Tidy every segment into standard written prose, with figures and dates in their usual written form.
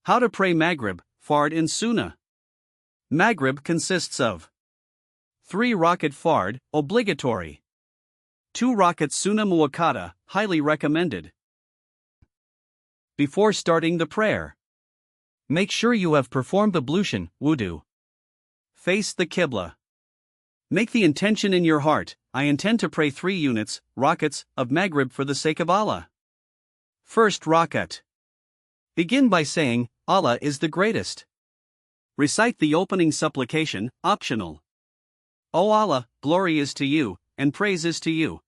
How to pray Maghrib, Fard and Sunnah. Maghrib consists of 3 rakat Fard, obligatory. 2 rakat Sunnah muakkada, highly recommended. Before starting the prayer, make sure you have performed ablution, wudu. Face the Qibla. Make the intention in your heart, I intend to pray 3 units, rakats, of Maghrib for the sake of Allah. First rakat. Begin by saying, Allah is the greatest. Recite the opening supplication, optional. O Allah, glory is to you, and praise is to you.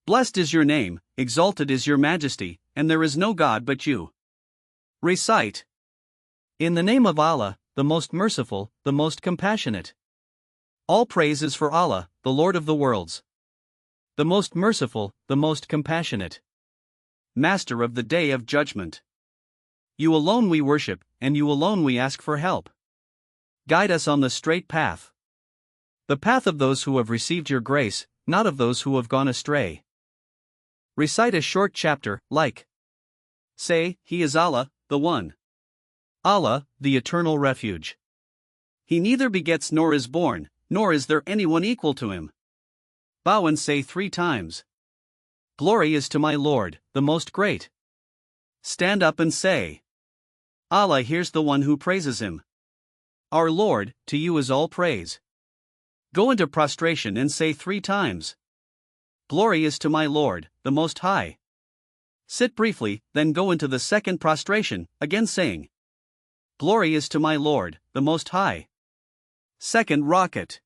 Blessed is your name, exalted is your majesty, and there is no God but you. Recite. In the name of Allah, the most merciful, the most compassionate. All praise is for Allah, the Lord of the worlds. The most merciful, the most compassionate. Master of the Day of Judgment. You alone we worship, and you alone we ask for help. Guide us on the straight path. The path of those who have received your grace, not of those who have gone astray. Recite a short chapter, like. Say, He is Allah, the One. Allah, the Eternal Refuge. He neither begets nor is born, nor is there anyone equal to him. Bow and say 3 times. Glory is to my Lord, the Most Great. Stand up and say. Allah hears the one who praises him. Our Lord, to you is all praise. Go into prostration and say 3 times. Glory is to my Lord, the Most High. Sit briefly, then go into the second prostration, again saying. Glory is to my Lord, the Most High. Second rakat.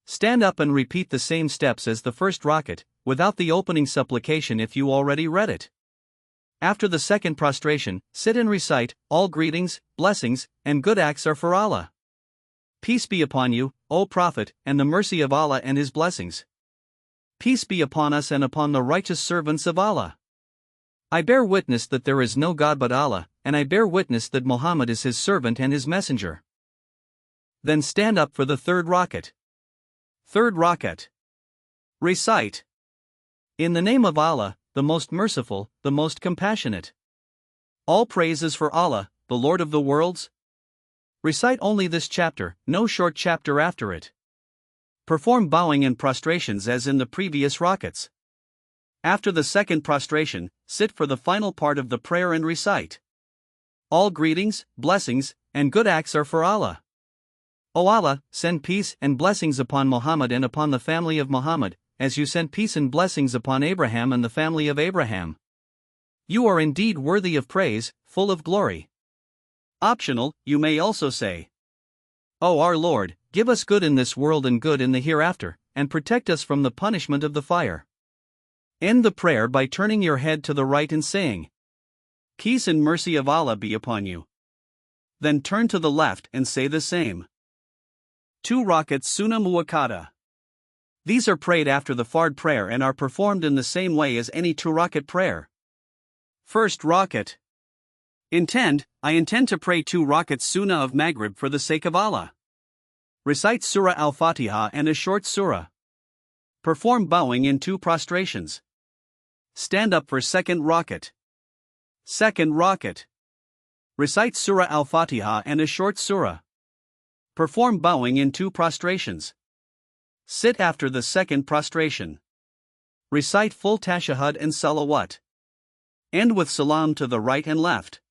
Stand up and repeat the same steps as the first rakat, without the opening supplication if you already read it. After the second prostration, sit and recite, all greetings, blessings, and good acts are for Allah. Peace be upon you, O Prophet, and the mercy of Allah and His blessings. Peace be upon us and upon the righteous servants of Allah. I bear witness that there is no God but Allah, and I bear witness that Muhammad is His servant and His messenger. Then stand up for the third rakat. Third rakat. Recite. In the name of Allah, the most merciful, the most compassionate. All praise is for Allah, the Lord of the worlds. Recite only this chapter, no short chapter after it. Perform bowing and prostrations as in the previous rakats. After the second prostration, sit for the final part of the prayer and recite. All greetings, blessings, and good acts are for Allah. O Allah, send peace and blessings upon Muhammad and upon the family of Muhammad, as you sent peace and blessings upon Abraham and the family of Abraham. You are indeed worthy of praise, full of glory. Optional, you may also say. O our Lord, give us good in this world and good in the hereafter, and protect us from the punishment of the fire. End the prayer by turning your head to the right and saying, Peace and mercy of Allah be upon you. Then turn to the left and say the same. 2 rakat Sunnah muakkada. These are prayed after the Fard prayer and are performed in the same way as any 2 rakat prayer. First rakat. I intend to pray 2 rakat Sunnah of Maghrib for the sake of Allah. Recite Surah Al-Fatiha and a short surah. Perform bowing in 2 prostrations. Stand up for second rakat. Second rakat. Recite Surah Al-Fatiha and a short surah. Perform bowing in 2 prostrations. Sit after the second prostration. Recite full tashahhud and salawat. End with salam to the right and left.